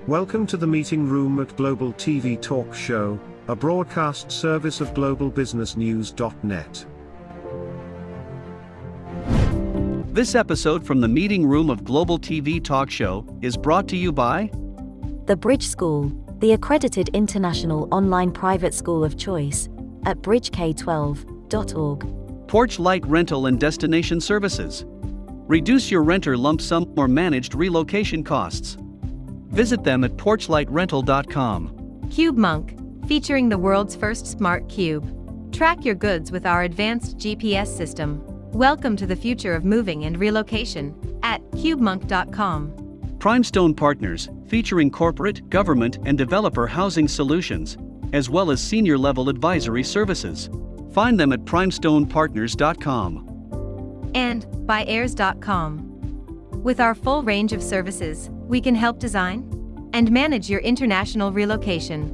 Welcome to the meeting room at Global TV Talk Show, a broadcast service of globalbusinessnews.net. This episode from the meeting room of Global TV Talk Show is brought to you by The Bridge School, the accredited international online private school of choice, at bridgek12.org. Porch Light Rental and Destination Services. Reduce your renter lump sum or managed relocation costs. Visit them at porchlightrental.com. CubeMonk, featuring the world's first smart cube. Track your goods with our advanced GPS system. Welcome to the future of moving and relocation at cubemonk.com. Primestone Partners, featuring corporate, government, and developer housing solutions, as well as senior-level advisory services. Find them at primestonepartners.com. And by heirs.com. With our full range of services, we can help design and manage your international relocation.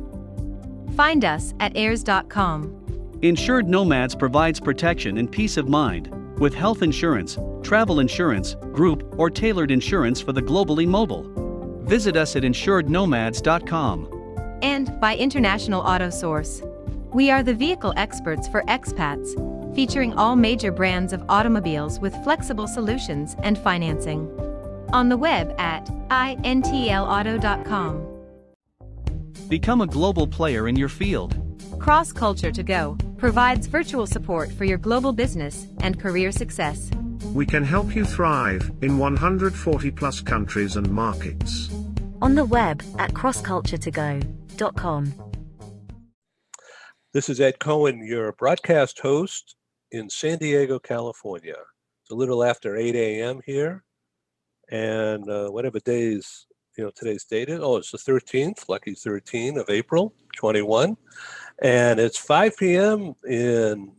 Find us at heirs.com. Insured Nomads provides protection and peace of mind with health insurance, travel insurance, group, or tailored insurance for the globally mobile. Visit us at insurednomads.com. And by International Auto Source. We are the vehicle experts for expats, featuring all major brands of automobiles with flexible solutions and financing. On the web at intlauto.com. Become a global player in your field. Cross Culture to Go provides virtual support for your global business and career success. We can help you thrive in 140 plus countries and markets. On the web at crossculturetogo.com. This is Ed Cohen, your broadcast host in San Diego, California. It's a little after 8 a.m. here, and whatever days, today's date is, it's the 13th, lucky 13 of April, 21, and it's 5 p.m. in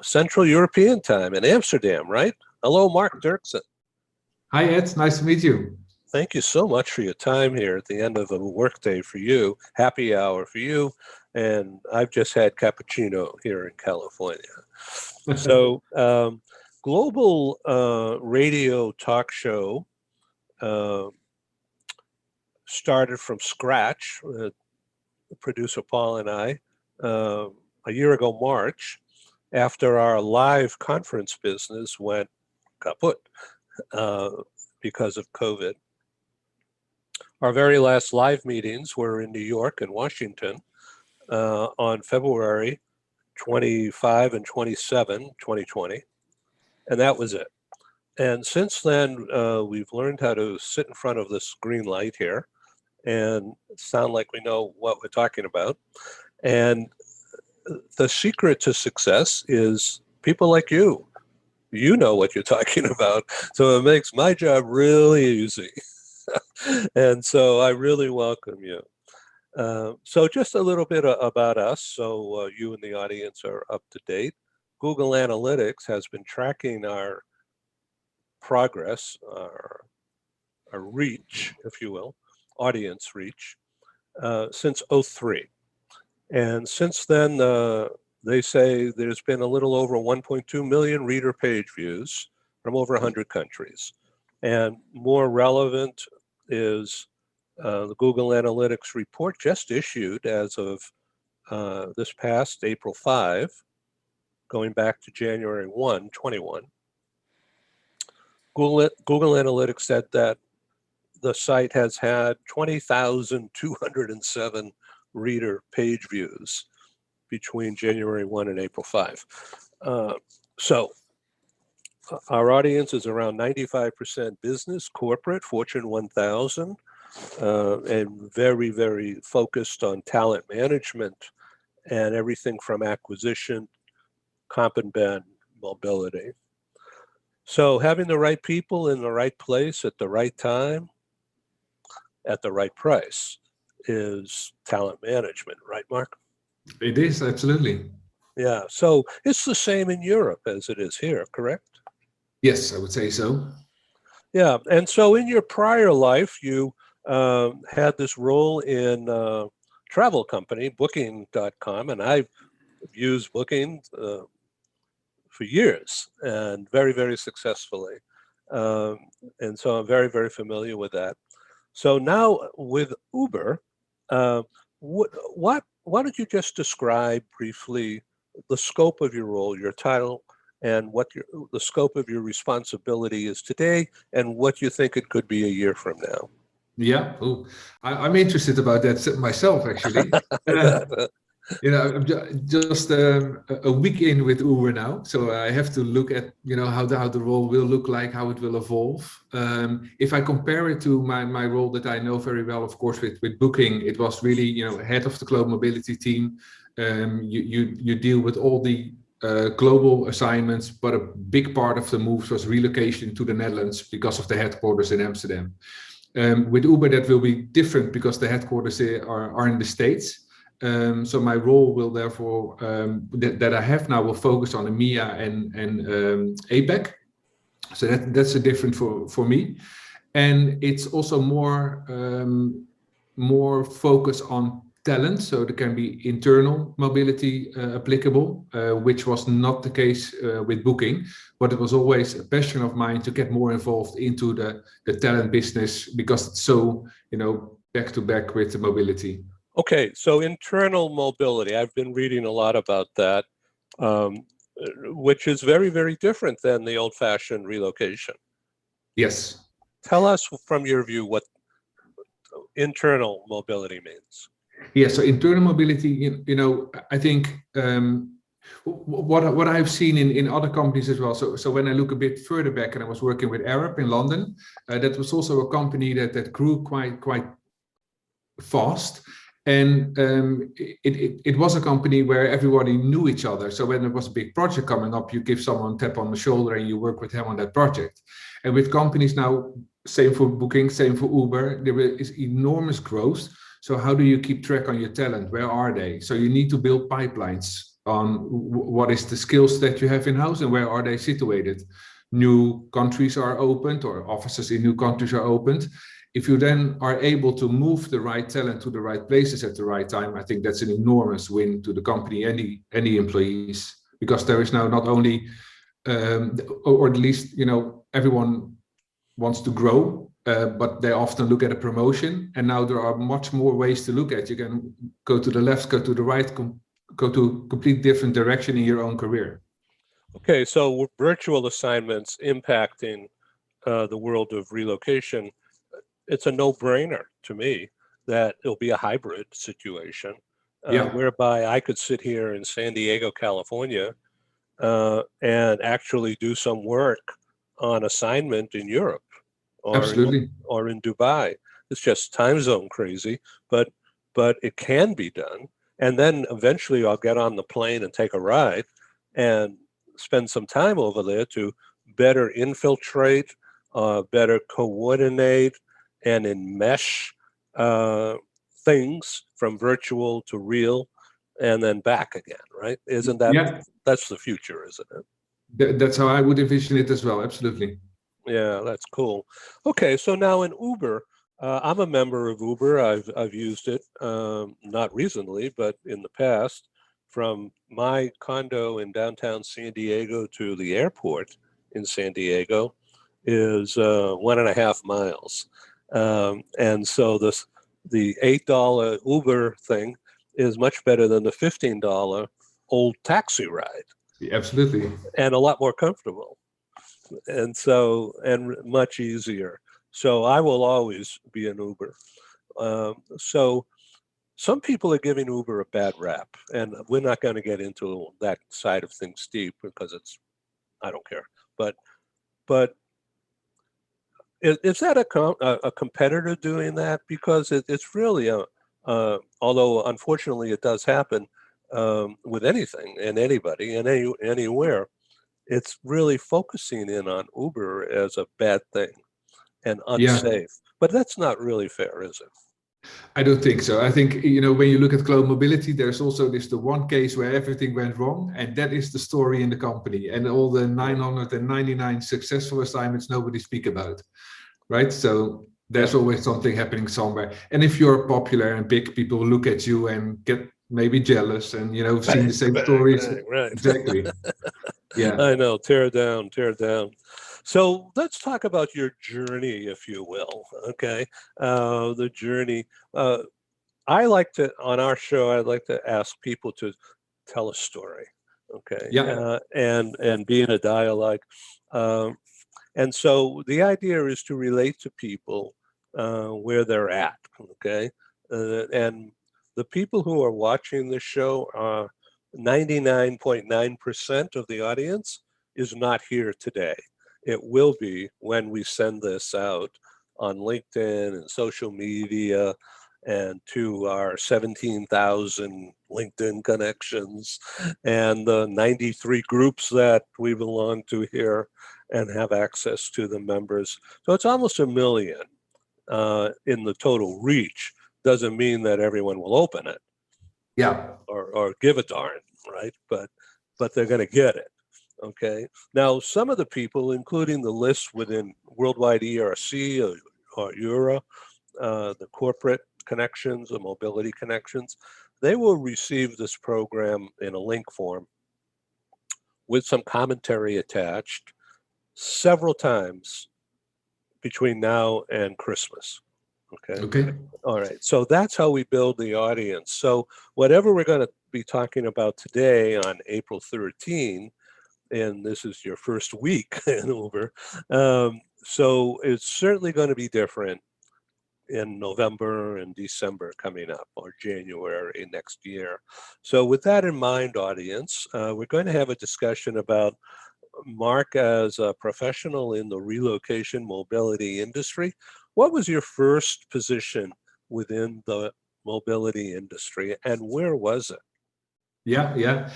Central European time in Amsterdam, right? Hello, Mark Derksen. Hi, Ed. Nice to meet you. Thank you so much for your time here at the end of a workday for you, happy hour for you, and I've just had cappuccino here in California. So, Global Radio Talk Show started from scratch, producer Paul and I, a year ago March, after our live conference business went kaput because of COVID. Our very last live meetings were in New York and Washington on February 25 and 27, 2020, and that was it. And since then, we've learned how to sit in front of this green light here and sound like we know what we're talking about. And the secret to success is people like you. You know what you're talking about, so it makes my job really easy. And so I really welcome you. So just a little bit about us, so you and the audience are up to date. Google Analytics has been tracking our progress, our reach, if you will, audience reach, since 2003. And since then, they say there's been a little over 1.2 million reader page views from over 100 countries. And more relevant is the Google Analytics report just issued as of this past April 5, going back to January 1, 21. Google Analytics said that the site has had 20,207 reader page views between January 1 and April 5. So our audience is around 95% business, corporate, Fortune 1000, and very, very focused on talent management and everything from acquisition, comp and ben, mobility. So having the right people in the right place at the right time, at the right price is talent management, right, Mark? It is, absolutely. Yeah, so it's the same in Europe as it is here, correct? Yes, I would say so. Yeah, and so in your prior life, you had this role in travel company, Booking.com, and I've used Booking for years and very, very successfully. And so I'm very, very familiar with that. So now with Uber, why don't you just describe briefly the scope of your role, your title, and what the scope of your responsibility is today, and what you think it could be a year from now? Yeah, I'm interested about that myself, actually. I'm just a week in with Uber now, so I have to look at how the role will look like, how it will evolve. If I compare it to my role that I know very well, of course, with Booking, it was really head of the global mobility team. You deal with all the global assignments, but a big part of the moves was relocation to the Netherlands because of the headquarters in Amsterdam. With Uber, that will be different because the headquarters are in the States. So my role will therefore, that I have now, will focus on EMEA and APAC. So that's a different for me. And it's also more focus on talent. So there can be internal mobility applicable, which was not the case with Booking, but it was always a passion of mine to get more involved into the talent business because it's so, back to back with the mobility. Okay, so internal mobility, I've been reading a lot about that, which is very, very different than the old-fashioned relocation. Yes. Tell us from your view what internal mobility means. Yeah, so internal mobility, I think what I've seen in other companies as well. So when I look a bit further back, and I was working with Arab in London, that was also a company that grew quite fast. And it was a company where everybody knew each other. So when there was a big project coming up, you give someone a tap on the shoulder and you work with him on that project. And with companies now, same for Booking, same for Uber, there is enormous growth. So how do you keep track on your talent? Where are they? So you need to build pipelines on what is the skills that you have in-house and where are they situated. New countries are opened, or offices in new countries are opened. If you then are able to move the right talent to the right places at the right time, I think that's an enormous win to the company, any employees, because there is now not only, or at least, everyone wants to grow, but they often look at a promotion, and now there are much more ways to look at. You can go to the left, go to the right, go to a complete different direction in your own career. Okay, so virtual assignments impacting the world of relocation. It's a no-brainer to me that it'll be a hybrid situation, whereby I could sit here in San Diego, California, and actually do some work on assignment in Europe or in Dubai. It's just time zone crazy, but it can be done. And then eventually I'll get on the plane and take a ride and spend some time over there to better infiltrate, better coordinate, and enmesh things from virtual to real, and then back again, right? Isn't that, that's the future, isn't it? That's how I would envision it as well, absolutely. Yeah, that's cool. Okay, so now in Uber, I'm a member of Uber. I've used it, not recently, but in the past. From my condo in downtown San Diego to the airport in San Diego is 1.5 miles. And so the $8 Uber thing is much better than the $15 old taxi ride. Absolutely. And a lot more comfortable. And so, and much easier. So I will always be an Uber. So some people are giving Uber a bad rap, and we're not going to get into that side of things deep because I don't care. But is that a competitor doing that? Because it's really although unfortunately it does happen with anything and anybody and anywhere, it's really focusing in on Uber as a bad thing and unsafe. But that's not really fair, is it? I don't think so. I think, when you look at global mobility, there's also the one case where everything went wrong, and that is the story in the company. And all the 999 successful assignments nobody speak about, right? So there's always something happening somewhere. And if you're popular and big, people will look at you and get maybe jealous and, seen the same stories. Right. Exactly. Yeah. I know, tear down, tear down. So let's talk about your journey, if you will. Okay, the journey. I like to, on our show, I like to ask people to tell a story. Okay, Yeah. and be in a dialogue. Um, and so the idea is to relate to people where they're at. Okay, and the people who are watching this show, 99.9% of the audience is not here today. It will be when we send this out on LinkedIn and social media and to our 17,000 LinkedIn connections and the 93 groups that we belong to here and have access to the members. So it's almost a million in the total reach. Doesn't mean that everyone will open it. Yeah. Or give a darn, right? But they're going to get it. Okay. Now, some of the people, including the list within Worldwide ERC or EURA, the corporate connections, the mobility connections, they will receive this program in a link form with some commentary attached several times between now and Christmas. Okay. Okay. All right. So that's how we build the audience. So whatever we're going to be talking about today on April 13, and this is your first week in Uber, so it's certainly going to be different in November and December coming up, or January next year. So with that in mind, audience, we're going to have a discussion about Mark as a professional in the relocation mobility industry. What was your first position within the mobility industry and where was it? Yeah, yeah.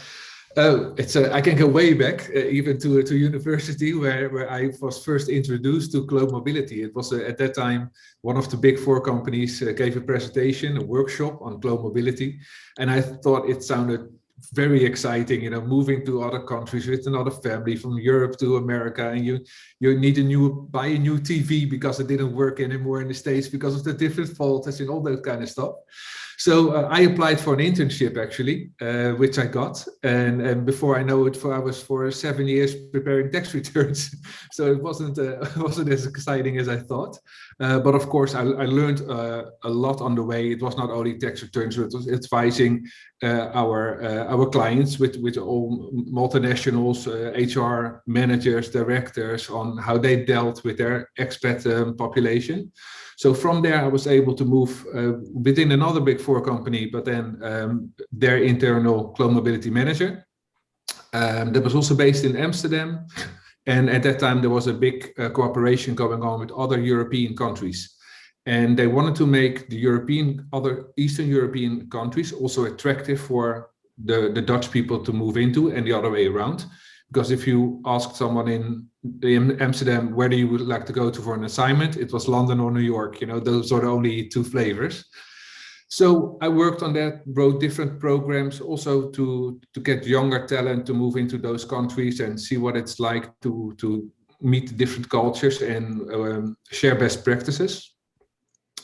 Oh, I can go way back, even to university where I was first introduced to Globe Mobility. It was at that time one of the big four companies gave a presentation, a workshop on Globe Mobility, and I thought it sounded very exciting. You know, moving to other countries with another family from Europe to America, and you need buy a new TV because it didn't work anymore in the States because of the different faults and all that kind of stuff. So I applied for an internship actually, which I got, and before I know it, I was for 7 years preparing tax returns. So it wasn't as exciting as I thought, but of course I learned a lot on the way. It was not only tax returns, but it was advising our clients with all multinationals, HR managers, directors on how they dealt with their expat population. So from there, I was able to move within another big four company, but then their internal Globe Mobility manager. That was also based in Amsterdam. And at that time, there was a big cooperation going on with other European countries. And they wanted to make the other Eastern European countries also attractive for the Dutch people to move into, and the other way around. Because if you ask someone in Amsterdam, where do you would like to go to for an assignment, it was London or New York. You know, those are the only two flavors. So I worked on that, wrote different programs also to get younger talent to move into those countries and see what it's like to meet different cultures and share best practices.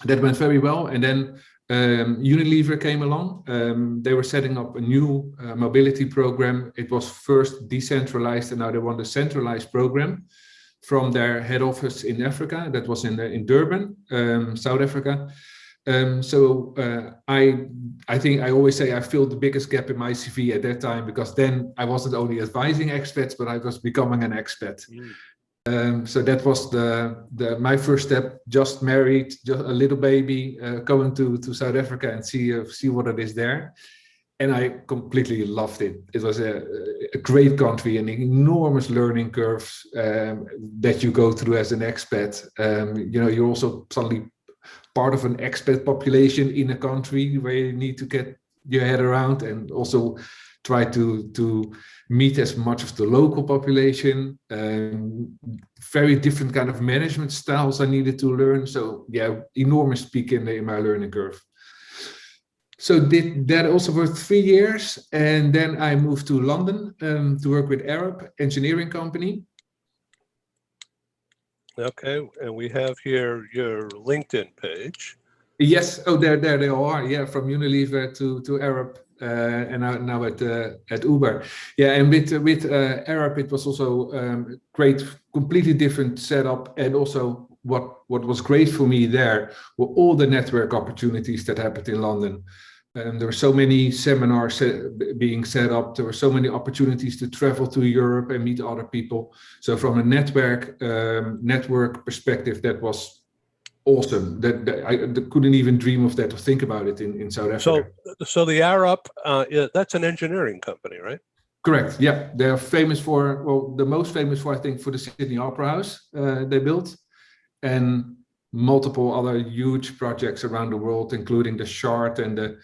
That went very well. And then Unilever came along. They were setting up a new mobility program. It was first decentralized, and now they want a centralized program from their head office in Africa. That was in Durban, South Africa. So I think I always say I filled the biggest gap in my CV at that time, because then I wasn't only advising expats, but I was becoming an expat. So that was my first step. Just married, just a little baby, going to South Africa and see what it is there, and I completely loved it. It was a great country, an enormous learning curve that you go through as an expat. You're also suddenly part of an expat population in a country where you need to get your head around and also try to meet as much of the local population. Very different kind of management styles I needed to learn. So yeah, enormous peak in my learning curve. So did that also for 3 years. And then I moved to London to work with Arab engineering company. Okay, and we have here your LinkedIn page. Yes, oh, there they all are. Yeah, from Unilever to Arab. and now at Uber. Yeah, and with Arab, it was also great, completely different setup, and also what was great for me there were all the network opportunities that happened in London. There were so many seminars being set up. There were so many opportunities to travel to Europe and meet other people. So from a network perspective, that was awesome. I couldn't even dream of that or think about it in South Africa. So the Arup, that's an engineering company, right? Correct. Yeah, they're famous for, well, the most famous for, I think, for the Sydney Opera House they built, and multiple other huge projects around the world, including the Shard and the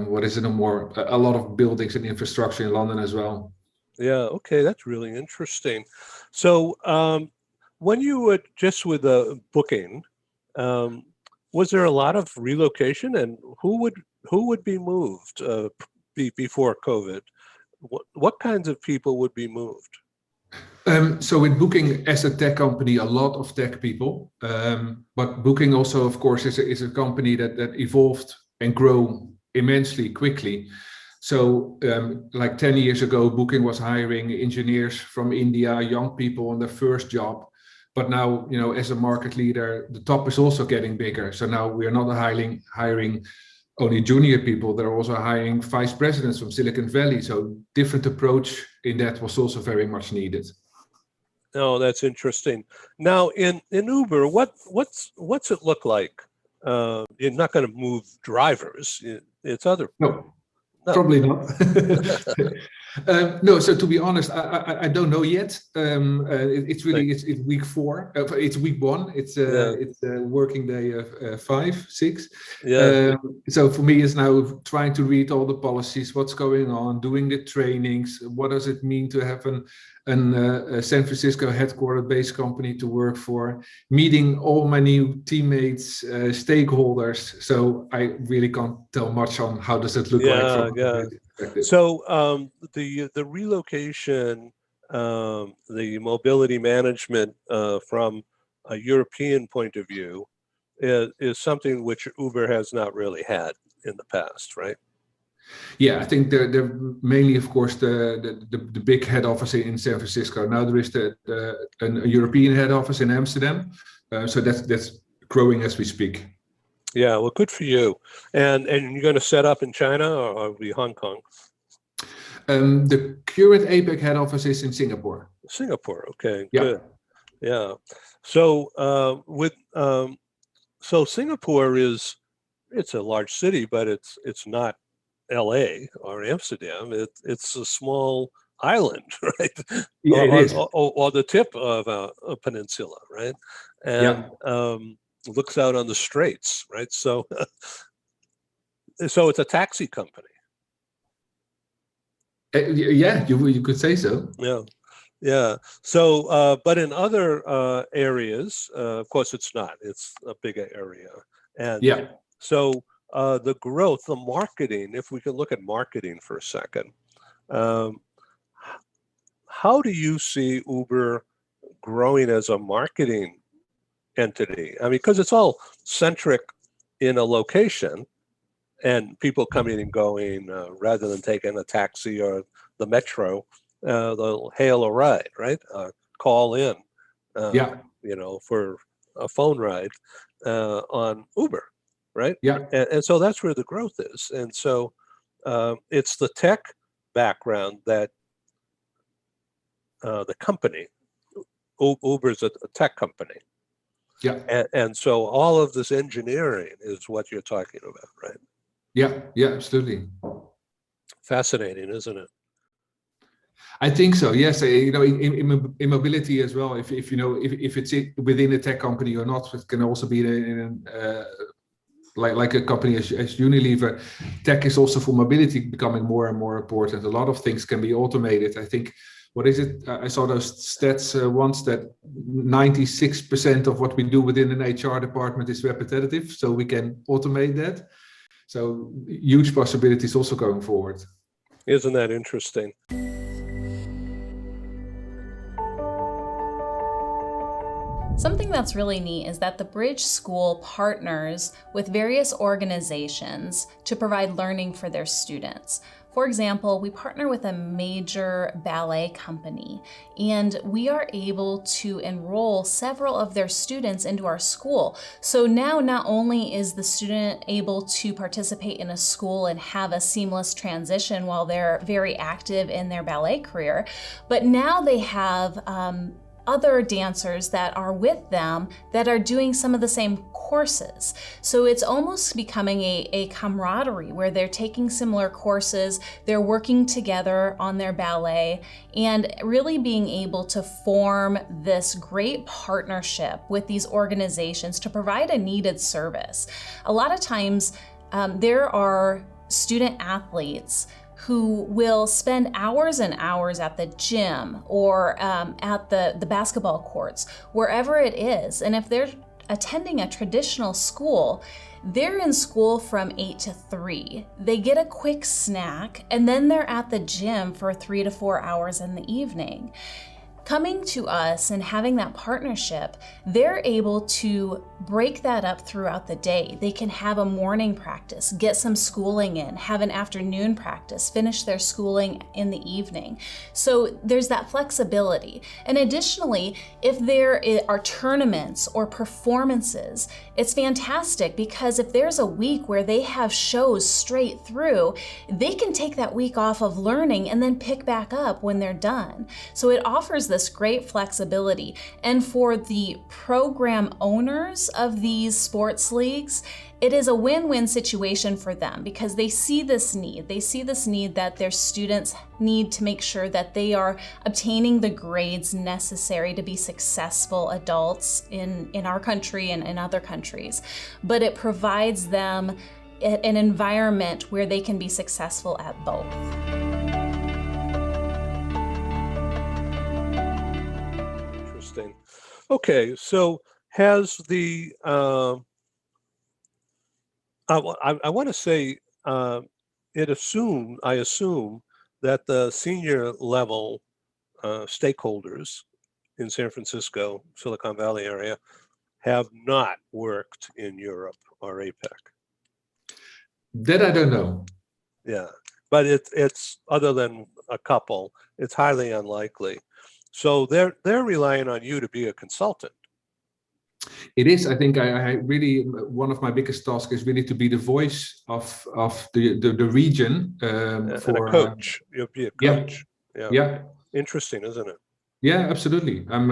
what is it more? A lot of buildings and infrastructure in London as well. Yeah. Okay, that's really interesting. So when you were just with Booking, was there a lot of relocation, and who would be moved before COVID? What kinds of people would be moved? So with Booking as a tech company, a lot of tech people, but Booking also, of course, is a company that evolved and grew immensely quickly. So like 10 years ago, Booking was hiring engineers from India, young people on their first job. But now, as a market leader, the top is also getting bigger. So now we are not hiring only junior people, they're also hiring vice presidents from Silicon Valley. So different approach in that was also very much needed. Oh, that's interesting. Now in Uber, what's it look like? You're not going to move drivers. It's other. No. Probably not. No, so to be honest, I don't know yet. It's really it's week 4. It's week 1. It's working day 5, 6. Yeah. So for me, it's now trying to read all the policies, what's going on, doing the trainings. What does it mean to have a San Francisco headquarter-based company to work for? Meeting all my new teammates, stakeholders. So I really can't tell much on how does it look like. Yeah. So the relocation, the mobility management from a European point of view is something which Uber has not really had in the past, right? Yeah, I think they're mainly, of course, the big head office in San Francisco. Now there is a European head office in Amsterdam, so that's growing as we speak. Yeah, well, good for you. And you're going to set up in China or be Hong Kong? The current APAC head office is in Singapore. Singapore, okay, yeah. Good. Yeah. So so Singapore it's a large city, but it's not LA or Amsterdam. It's a small island, right? Yeah, it is. Or the tip of a peninsula, right? And looks out on the straits, right? So so it's a taxi company. Yeah, you could say so. Yeah. So but in other areas, of course it's not. It's a bigger area. And so the growth, the marketing, if we can look at marketing for a second, how do you see Uber growing as a marketing entity? I mean, because it's all centric in a location and people coming and going rather than taking a taxi or the metro, they'll hail a ride, right? Call in, for a phone ride on Uber, right? Yeah. And so that's where the growth is. And so it's the tech background that the company, Uber's a tech company. Yeah. And so all of this engineering is what you're talking about, right? Yeah, absolutely. Fascinating, isn't it? I think so. Yes, in mobility as well. If it's within a tech company or not, it can also be like a company as Unilever. Tech is also for mobility becoming more and more important. A lot of things can be automated. I think. What is it? I saw those stats once that 96% of what we do within an HR department is repetitive, so we can automate that. So huge possibilities also going forward. Isn't that interesting? Something that's really neat is that the Bridge School partners with various organizations to provide learning for their students. For example, we partner with a major ballet company, and we are able to enroll several of their students into our school. So now not only is the student able to participate in a school and have a seamless transition while they're very active in their ballet career, but now they have other dancers that are with them that are doing some of the same courses. So it's almost becoming a camaraderie where they're taking similar courses, they're working together on their ballet, and really being able to form this great partnership with these organizations to provide a needed service. A lot of times there are student athletes who will spend hours and hours at the gym or at the basketball courts, wherever it is. And if they're attending a traditional school, they're in school from 8 to 3. They get a quick snack, and then they're at the gym for 3 to 4 hours in the evening. Coming to us and having that partnership, they're able to break that up throughout the day. They can have a morning practice, get some schooling in, have an afternoon practice, finish their schooling in the evening. So there's that flexibility. And additionally, if there are tournaments or performances, it's fantastic because if there's a week where they have shows straight through, they can take that week off of learning and then pick back up when they're done. So it offers this great flexibility. And for the program owners of these sports leagues, it is a win-win situation for them because they see this need. They see this need that their students need to make sure that they are obtaining the grades necessary to be successful adults in our country and in other countries. But it provides them an environment where they can be successful at both. Okay, so has the I want to say I assume that the senior level stakeholders in San Francisco, Silicon Valley area, have not worked in Europe or APAC. That I don't know. Yeah, but it's other than a couple, it's highly unlikely. So they're relying on you to be a consultant. It is. I think I really, one of my biggest tasks is really to be the voice of the region. And a coach. You'll be a coach. Yeah. Interesting, isn't it? Yeah, absolutely. I'm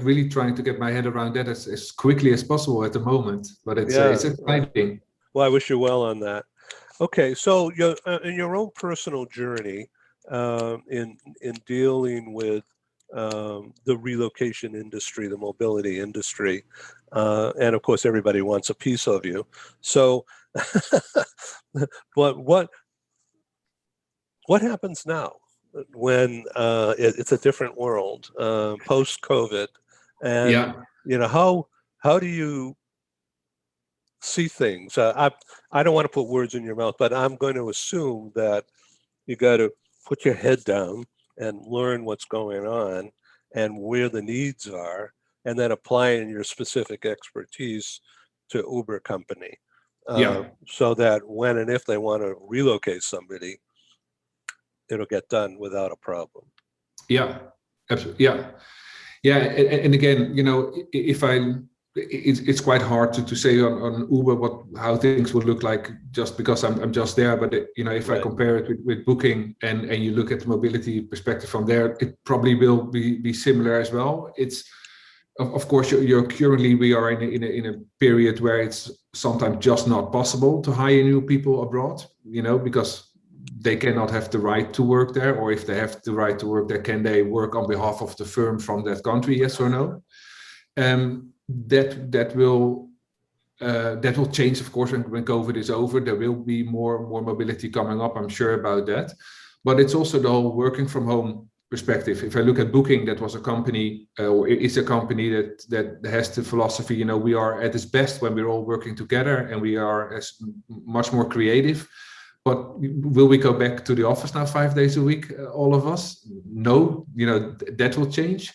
really trying to get my head around that as quickly as possible at the moment. But it's exciting. Well, I wish you well on that. Okay, so in your own personal journey, in dealing with the relocation industry, the mobility industry, and of course everybody wants a piece of you. So, but what happens now when it's a different world post-COVID, and how do you see things? I don't want to put words in your mouth, but I'm going to assume that you got to put your head down and learn what's going on and where the needs are, and then applying your specific expertise to Uber company. So that when and if they want to relocate somebody, it'll get done without a problem. Yeah, absolutely. Yeah. And again, it's quite hard to say on Uber how things would look like just because I'm just there. But if I compare it with booking and you look at the mobility perspective from there, it probably will be similar as well. It's of course we are in a period where it's sometimes just not possible to hire new people abroad. Because they cannot have the right to work there, or if they have the right to work there, can they work on behalf of the firm from that country? Yes or no? That will change, of course, when COVID is over. There will be more mobility coming up, I'm sure about that. But it's also the whole working from home perspective. If I look at Booking, that was a company, or is a company that has the philosophy, we are at its best when we're all working together and we are much more creative. But will we go back to the office now 5 days a week, all of us? No, that will change.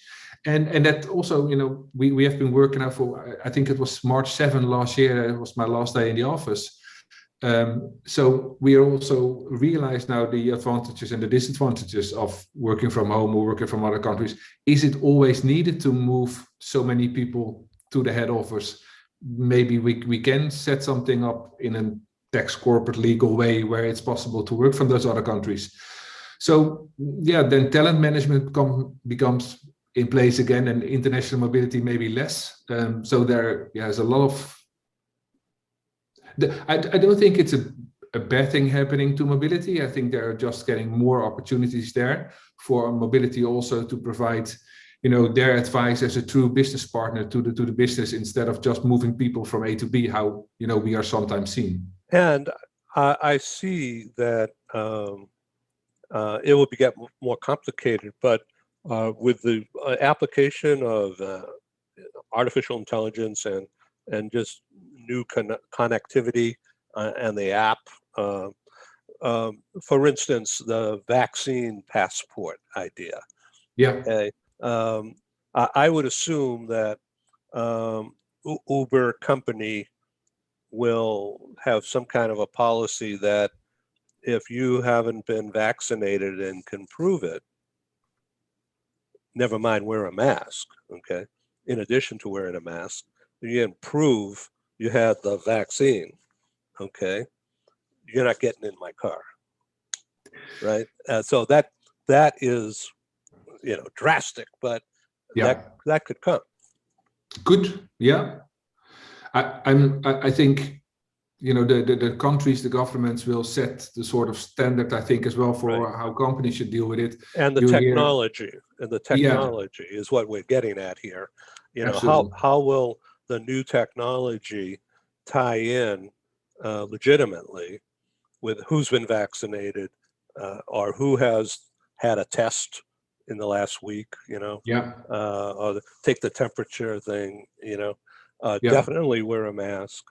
And that also, you know, we have been working now for, I think it was March 7 last year. It was my last day in the office. So we also realize now the advantages and the disadvantages of working from home or working from other countries. Is it always needed to move so many people to the head office? Maybe we can set something up in a tax corporate legal way where it's possible to work from those other countries. So yeah, then talent management becomes in place again, and international mobility maybe less. So there's a lot of, I don't think it's a bad thing happening to mobility. I think they're just getting more opportunities there for mobility also to provide, you know, their advice as a true business partner to the business, instead of just moving people from A to B, how, you know, we are sometimes seen. And I see that it will get more complicated, but with the application of artificial intelligence and just new connectivity and the app, for instance, the vaccine passport idea. Yeah. Okay. I would assume that Uber company will have some kind of a policy that if you haven't been vaccinated and can prove it, never mind wear a mask, okay? In addition to wearing a mask, you can prove you had the vaccine, okay? You're not getting in my car, right? So that is, you know, drastic, but yeah, that could come. Good. Yeah. I think, you know, the countries, the governments will set the sort of standard, I think, as well for how companies should deal with it. And the technology is what we're getting at here. You know, how will the new technology tie in legitimately with who's been vaccinated or who has had a test in the last week, you know, or take the temperature thing, you know, definitely wear a mask,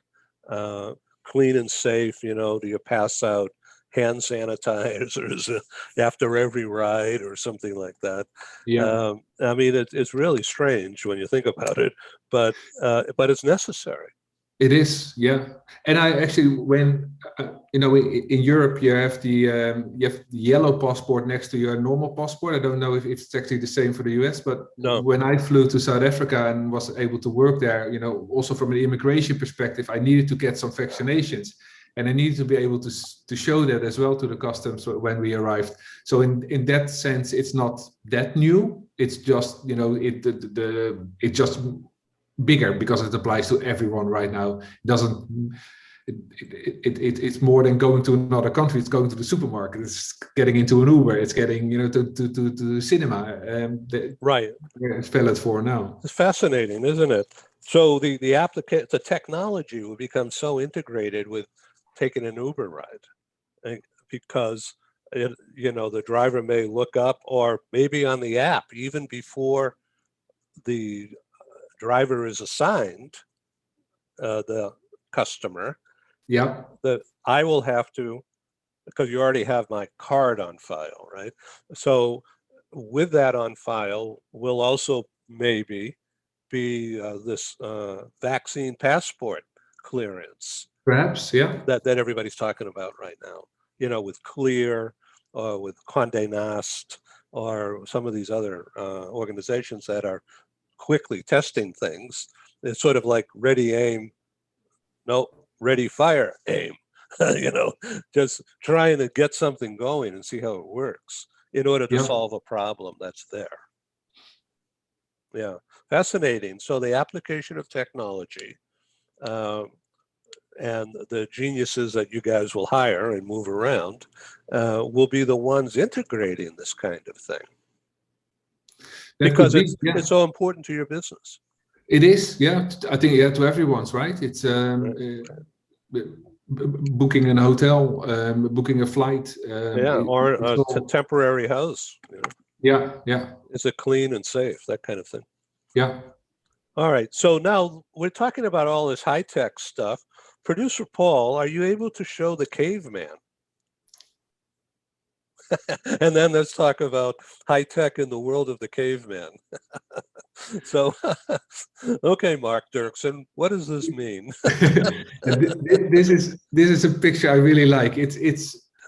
clean and safe, you know, do you pass out hand sanitizers after every ride or something like that? I mean, it's really strange when you think about it, but it's necessary. It is, yeah. And I actually, when you know, in Europe, you have the yellow passport next to your normal passport. I don't know if it's actually the same for the US, but when I flew to South Africa and was able to work there, you know, also from an immigration perspective, I needed to get some vaccinations, and I needed to be able to show that as well to the customs when we arrived. So in that sense, it's not that new. It's just, you know, it just bigger because it applies to everyone right now. It's more than going to another country. It's going to the supermarket. It's getting into an Uber. It's getting, you know, to the cinema. Right. It's valid for now. It's fascinating, isn't it? So the technology will become so integrated with taking an Uber ride, because you know, the driver may look up, or maybe on the app even before the driver is assigned the customer, that I will have to, because you already have my card on file, right? So with that on file will also maybe be this vaccine passport clearance. Perhaps, yeah. That everybody's talking about right now, you know, with Clear or with Condé Nast or some of these other organizations that are quickly testing things. It's sort of like ready, aim, no, ready, fire, aim, you know, just trying to get something going and see how it works in order to solve a problem that's there. Yeah, fascinating. So the application of technology and the geniuses that you guys will hire and move around will be the ones integrating this kind of thing. Because it's so important to your business. It is, yeah. I think, yeah, to everyone's, right? It's booking a hotel, booking a flight. Or a temporary house. You know? Yeah. Is it clean and safe? That kind of thing. Yeah. All right. So now we're talking about all this high-tech stuff. Producer Paul, are you able to show the caveman? And then let's talk about high tech in the world of the caveman. So, okay, Mark Derksen, what does this mean? And this is a picture I really like. It's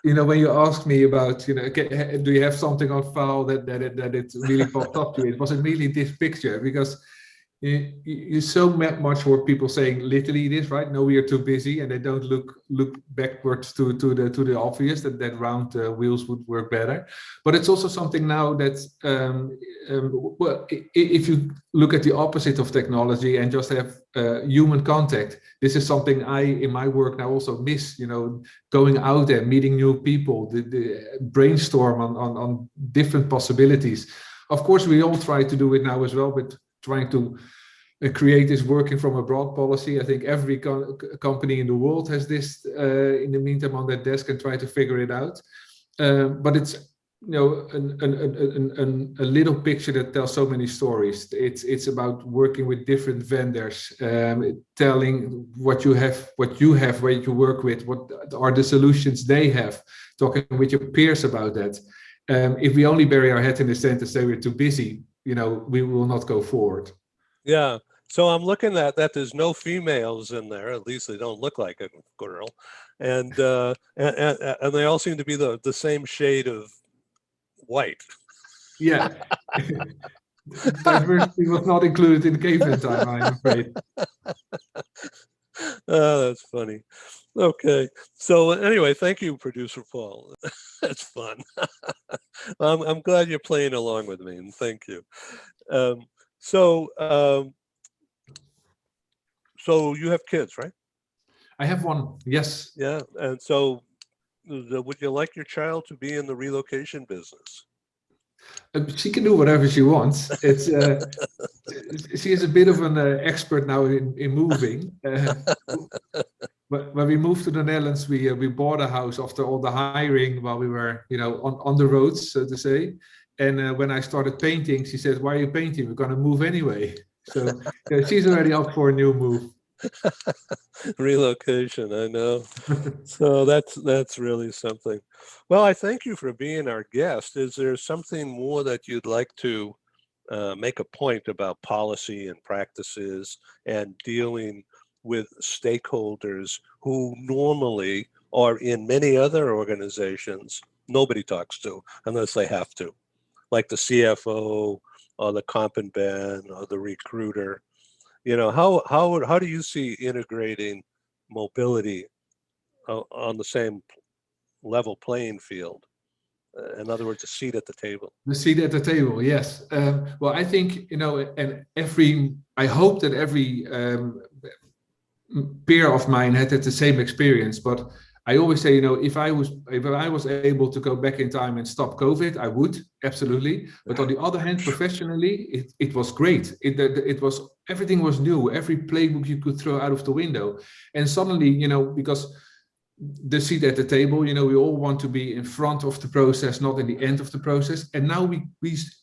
when you ask me about do you have something on file that it really popped up to you? It was immediately this picture because you so much what people saying literally this, right? No, we are too busy, and they don't look backwards to the obvious that round wheels would work better. But it's also something now that well, if you look at the opposite of technology and just have human contact, this is something I in my work now also miss. Going out there, meeting new people, the brainstorm on different possibilities. Of course, we all try to do it now as well, but trying to create this working from abroad policy. I think every company in the world has this in the meantime on their desk and try to figure it out. But it's a little picture that tells so many stories. It's about working with different vendors, telling what you have, where you work with, what are the solutions they have, talking with your peers about that. If we only bury our head in the sand and say we're too busy, we will not go forward. Yeah. So I'm looking at that. There's no females in there. At least they don't look like a girl, and they all seem to be the same shade of white. Yeah. Diversity was not included in caveman time, I'm afraid. Oh, that's funny. Okay. So anyway, thank you, producer Paul. That's fun. I'm glad you're playing along with me, and thank you. So you have kids, right? I have one, yes. Yeah. And so would you like your child to be in the relocation business? She can do whatever she wants. It's she is a bit of an expert now in moving. But when we moved to the Netherlands, we bought a house after all the hiring while we were on the roads, so to say. And when I started painting, she said, "Why are you painting? We're going to move anyway." So she's already up for a new move. Relocation, I know. So that's really something. Well, I thank you for being our guest. Is there something more that you'd like to make a point about policy and practices and dealing with stakeholders who normally are in many other organizations nobody talks to unless they have to, like the CFO or the comp and ben or the recruiter? How do you see integrating mobility on the same level playing field? In other words, a seat at the table. The seat at the table, yes. Well, I think and I hope that every peer of mine had the same experience. But I always say, if I was able to go back in time and stop COVID, I would absolutely. But on the other hand, professionally, it was great. It was everything was new. Every playbook you could throw out of the window, and suddenly, because the seat at the table, we all want to be in front of the process, not in the end of the process. And now we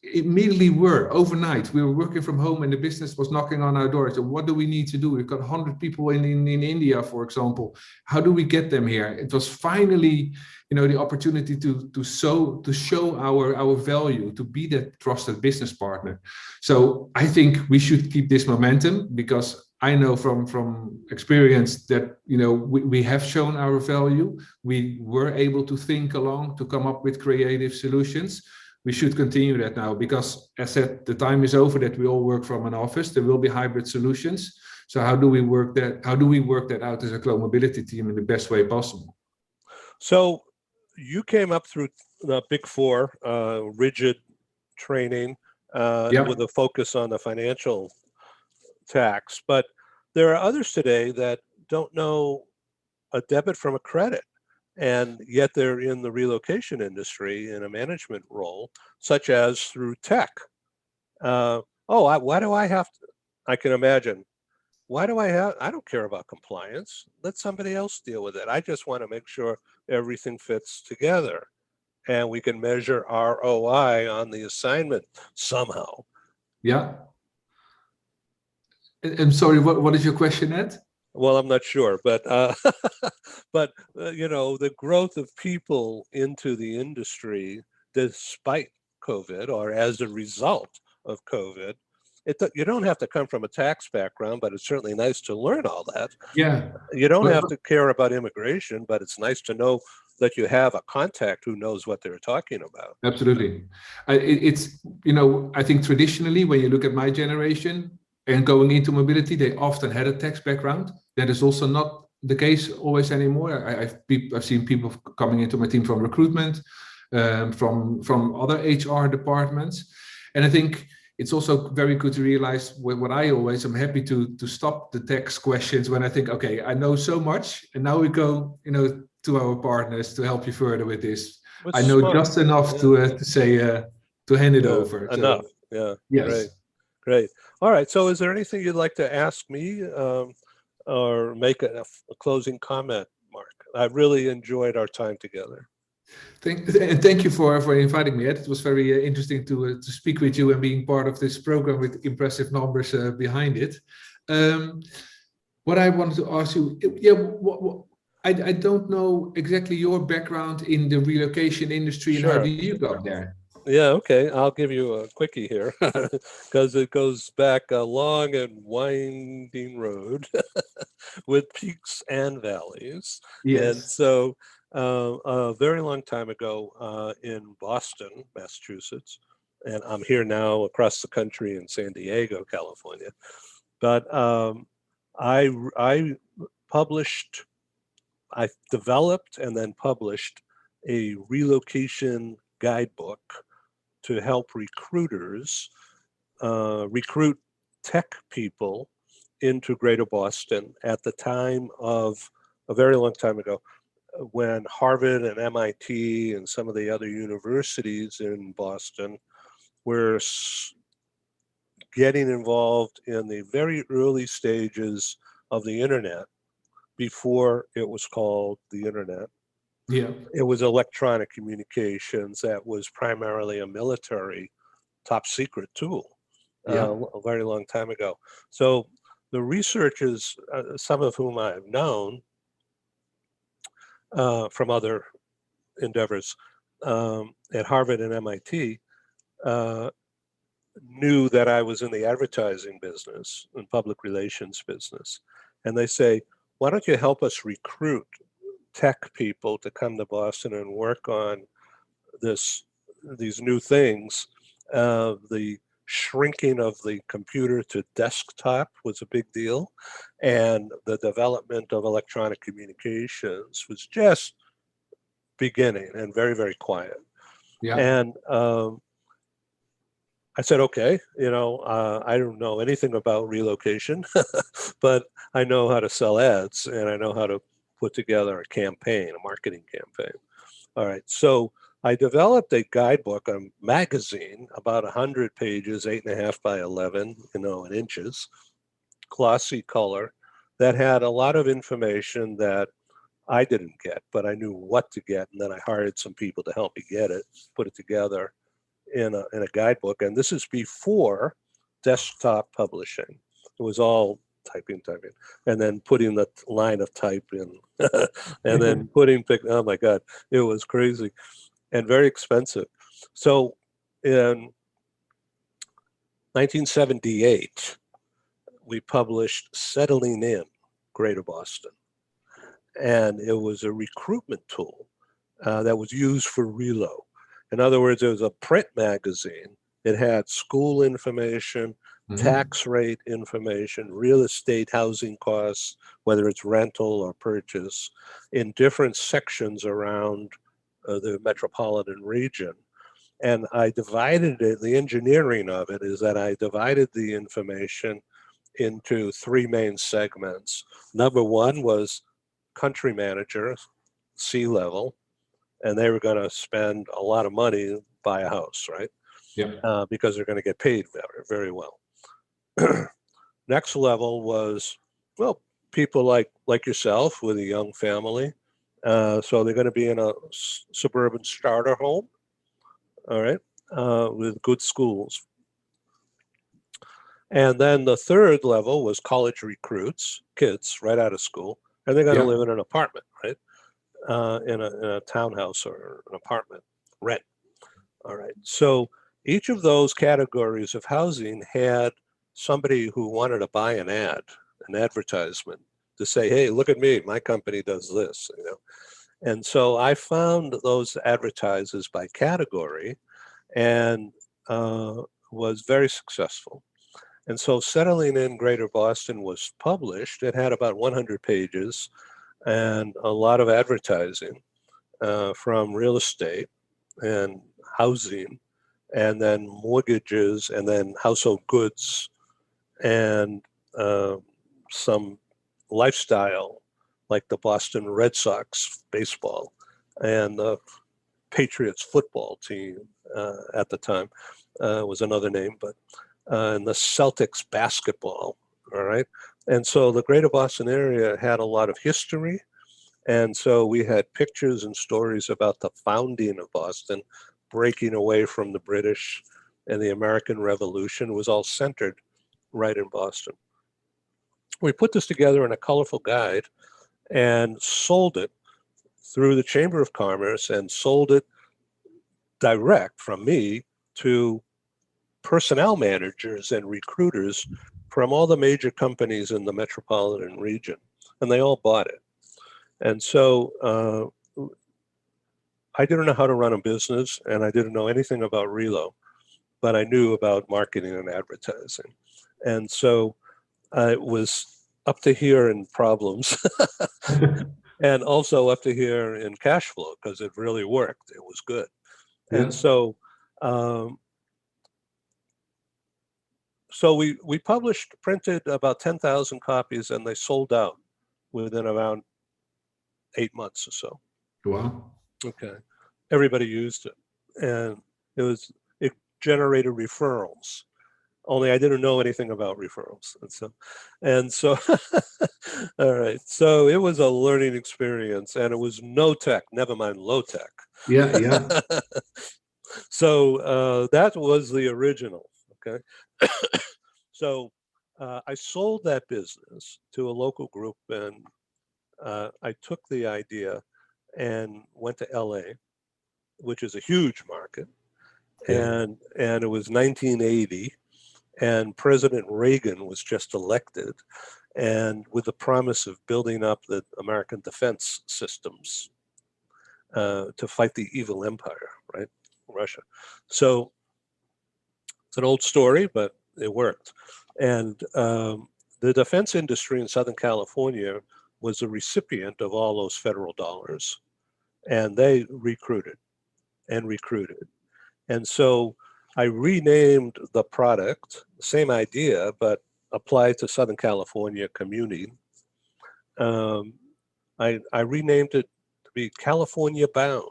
immediately were overnight. We were working from home and the business was knocking on our doors. So what do we need to do? We've got 100 people in India, for example. How do we get them here? It was finally, the opportunity to show our value, to be that trusted business partner. So I think we should keep this momentum, because I know from experience that we have shown our value. We were able to think along, to come up with creative solutions. We should continue that now, because as said, the time is over that we all work from an office. There will be hybrid solutions. So how do we work that? How do we work that out as a Glow Mobility team in the best way possible? So you came up through the Big Four, rigid training with a focus on the financial tax, but there are others today that don't know a debit from a credit, and yet they're in the relocation industry in a management role, such as through tech. Why do I have to? I can imagine. Why do I don't care about compliance. Let somebody else deal with it. I just want to make sure everything fits together and we can measure ROI on the assignment somehow. Yeah. I'm sorry, what is your question, Ed? Well, I'm not sure, but the growth of people into the industry despite COVID or as a result of COVID you don't have to come from a tax background, but it's certainly nice to learn all that. Yeah. You don't But- have to care about immigration, but it's nice to know that you have a contact who knows what they're talking about. Absolutely. It's, I think traditionally, when you look at my generation and going into mobility, they often had a tax background. That is also not the case always anymore. I've seen people coming into my team from recruitment, from other HR departments. And I think it's also very good to realize what I always am happy to stop the tax questions when I think, okay, I know so much, and now we go, to our partners to help you further with this. Which I is know smart. just enough to say to hand it over. Enough. So, Yeah. yes. Great. All right. So, is there anything you'd like to ask me, or make a closing comment, Mark? I really enjoyed our time together. Thank you for inviting me, Ed. It was very interesting to speak with you and being part of this program with impressive numbers behind it. What I wanted to ask you, I don't know exactly your background in the relocation industry and how do you got there? Yeah, okay. I'll give you a quickie here because it goes back a long and winding road with peaks and valleys. Yes. And so a very long time ago in Boston, Massachusetts, and I'm here now across the country in San Diego, California. But I developed and then published a relocation guidebook to help recruiters recruit tech people into Greater Boston at the time of a very long time ago, when Harvard and MIT and some of the other universities in Boston were getting involved in the very early stages of the internet before it was called the internet. Yeah. It was electronic communications that was primarily a military top secret tool a very long time ago. So the researchers, some of whom I've known from other endeavors at Harvard and MIT, knew that I was in the advertising business and public relations business. And they say, why don't you help us recruit tech people to come to Boston and work on these new things. The shrinking of the computer to desktop was a big deal, and the development of electronic communications was just beginning and very, very quiet. Yeah. And I said, okay, I don't know anything about relocation, but I know how to sell ads and I know how to put together a campaign, a marketing campaign. All right, so I developed a guidebook, a magazine, about 100 pages, 8.5 by 11, in inches, glossy color, that had a lot of information that I didn't get, but I knew what to get, and then I hired some people to help me get it, put it together in a guidebook. And this is before desktop publishing. It was all typing, and then putting the line of type in, and then oh my God, it was crazy and very expensive. So in 1978, we published Settling in Greater Boston. And it was a recruitment tool that was used for relo. In other words, it was a print magazine. It had school information, tax rate information, real estate housing costs, whether it's rental or purchase, in different sections around the metropolitan region. And I divided it, the engineering of it is that I divided the information into three main segments. Number one was country manager, C-level, and they were going to spend a lot of money to buy a house, right? Yeah. Because they're going to get paid very, very well. Next level was, well, people like yourself with a young family. So they're going to be in a suburban starter home, all right, with good schools. And then the third level was college recruits, kids right out of school, and they're going to live in an apartment, right? In a townhouse or an apartment, rent. All right. So each of those categories of housing had somebody who wanted to buy an advertisement, to say, hey, look at me, my company does this, you know. And so I found those advertisers by category and was very successful. And so Settling in Greater Boston was published. It had about 100 pages and a lot of advertising from real estate and housing, and then mortgages, and then household goods, and some lifestyle, like the Boston Red Sox baseball and the Patriots football team at the time was another name, but and the Celtics basketball, all right? And so the greater Boston area had a lot of history, and so we had pictures and stories about the founding of Boston, breaking away from the British, and the American Revolution was all centered right in Boston. We put this together in a colorful guide and sold it through the Chamber of Commerce, and sold it direct from me to personnel managers and recruiters from all the major companies in the metropolitan region, and they all bought it. And so I didn't know how to run a business, and I didn't know anything about Relo, but I knew about marketing and advertising. And so it was up to here in problems and also up to here in cash flow, because it really worked. It was good. Yeah. And so we printed about 10,000 copies, and they sold out within around 8 months or so. Wow. Okay. Everybody used it, and it generated referrals. Only I didn't know anything about referrals. And so all right. So it was a learning experience, and it was no tech, never mind low tech. Yeah, yeah. So that was the original. Okay. So I sold that business to a local group, and I took the idea and went to LA, which is a huge market. Yeah. And it was 1980, and President Reagan was just elected, and with the promise of building up the American defense systems to fight the evil empire, right? Russia. So it's an old story, but it worked. And the defense industry in Southern California was a recipient of all those federal dollars, and they recruited and recruited. And so I renamed the product, same idea, but applied to Southern California community. I renamed it to be California Bound,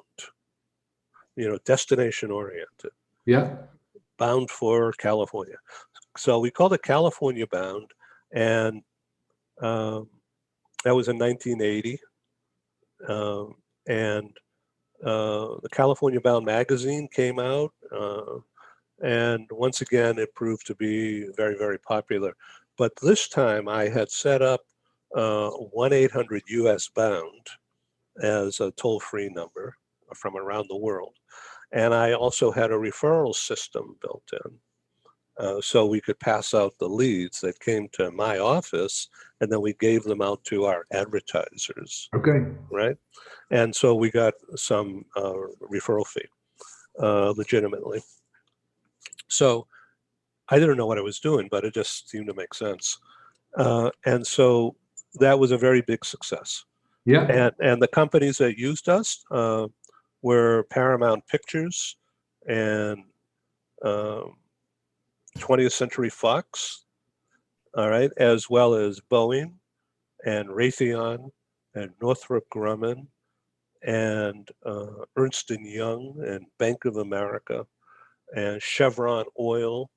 destination oriented. Yeah. Bound for California. So we called it California Bound, and that was in 1980. And the California Bound magazine came out, and once again, it proved to be very, very popular. But this time I had set up 1-800-US Bound as a toll-free number from around the world. And I also had a referral system built in. So we could pass out the leads that came to my office, and then we gave them out to our advertisers. Okay. Right? And so we got some referral fee legitimately. So I didn't know what I was doing, but it just seemed to make sense. And so that was a very big success. Yeah. And the companies that used us were Paramount Pictures and 20th Century Fox, all right, as well as Boeing and Raytheon and Northrop Grumman and Ernst & Young and Bank of America and Chevron Oil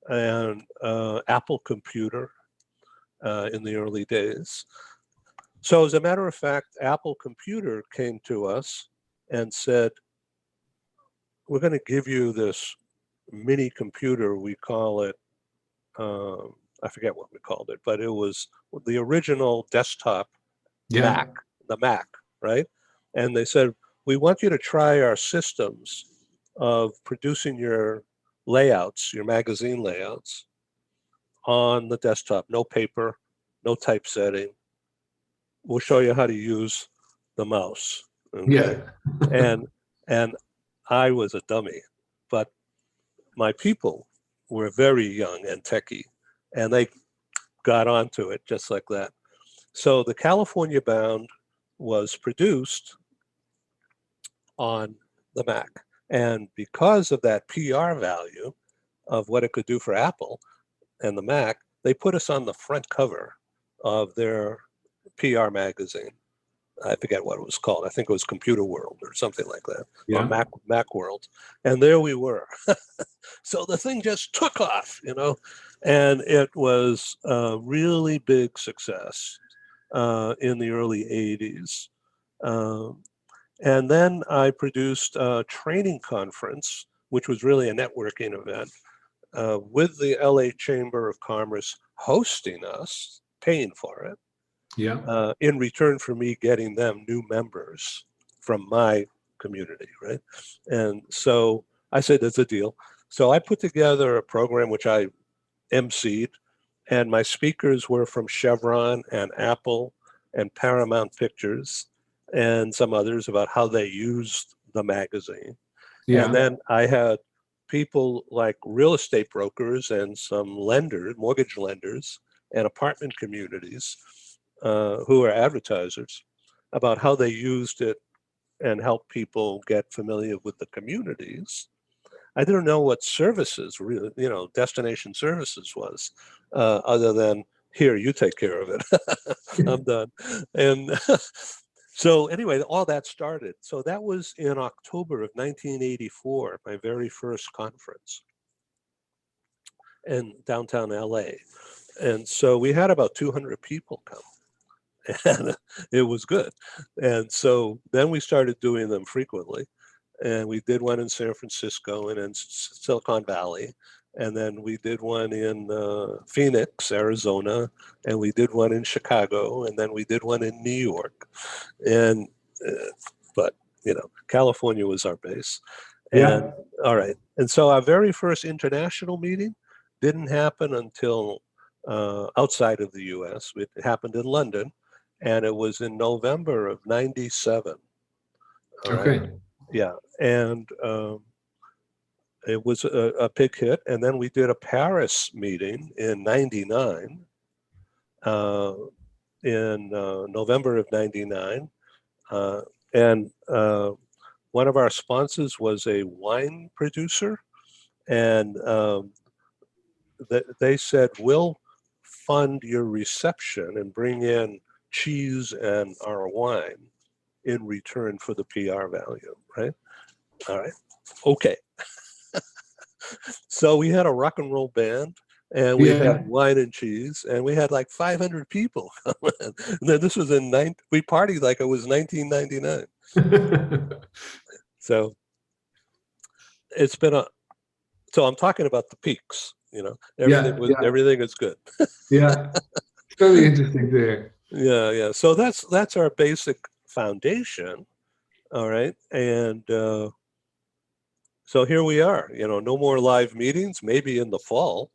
and Apple Computer in the early days. So as a matter of fact, Apple Computer came to us and said, we're going to give you this mini computer. We call it, I forget what we called it, but it was the original desktop Mac, the Mac, right? And they said, we want you to try our systems of producing your layouts, your magazine layouts, on the desktop, no paper, no typesetting. We'll show you how to use the mouse. Okay? Yeah. and I was a dummy, but my people were very young and techie, and they got onto it just like that. So the California Bound was produced on the Mac. And because of that PR value of what it could do for Apple and the Mac, they put us on the front cover of their PR magazine. I forget what it was called. I think it was Computer World or something like that, or Yeah. Mac World. And there we were. So the thing just took off, and it was a really big success in the early 80s. And then I produced a training conference, which was really a networking event, with the LA Chamber of Commerce hosting us, paying for it, in return for me getting them new members from my community, right? And so I said, that's a deal. So I put together a program which I emceed, and my speakers were from Chevron and Apple and Paramount Pictures and some others about how they used the magazine. Yeah. And then I had people like real estate brokers and some lenders, mortgage lenders, and apartment communities who are advertisers about how they used it and helped people get familiar with the communities. I didn't know what services, really, destination services was, other than, here, you take care of it. I'm done. And so anyway, all that started. So that was in October of 1984, my very first conference in downtown LA. And so we had about 200 people come. And it was good. And so then we started doing them frequently. And we did one in San Francisco and in Silicon Valley. And then we did one in Phoenix, Arizona. And we did one in Chicago. And then we did one in New York. And, but, California was our base. And, all right. And so our very first international meeting didn't happen until outside of the US. It happened in London. And it was in November of 97. Okay. Right? Yeah. And it was a big hit. And then we did a Paris meeting in 99, in November of 99. And one of our sponsors was a wine producer. And they said, we'll fund your reception and bring in cheese and our wine in return for the PR value, right? All right, okay. So we had a rock and roll band, and we had wine and cheese, and we had like 500 people. And then this was we partied like it was 1999. So it's been so I'm talking about the peaks, everything is good. Yeah, it's very interesting there. Yeah. So that's our basic foundation. All right. And so here we are, no more live meetings, maybe in the fall,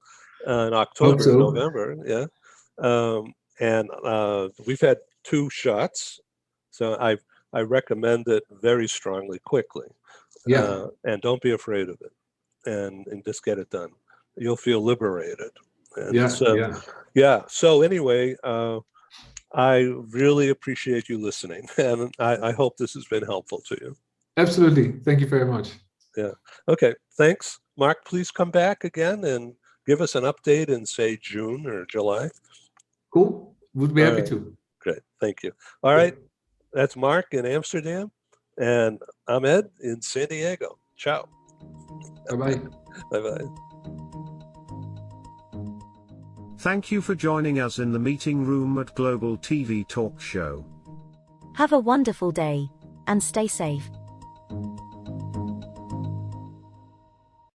in October, November. Yeah. And we've had 2 shots. So I recommend it very strongly, quickly. Yeah. And don't be afraid of it, and just get it done. You'll feel liberated. And so anyway, I really appreciate you listening, and I hope this has been helpful to you. Absolutely. Thank you very much. Yeah. Okay. Thanks. Mark, please come back again and give us an update in, say, June or July. Cool. Would be happy to. Great. Thank you. All right. That's Mark in Amsterdam, and I'm Ed in San Diego. Ciao. Bye-bye. Bye-bye. Thank you for joining us in the meeting room at Global TV Talk Show. Have a wonderful day, and stay safe.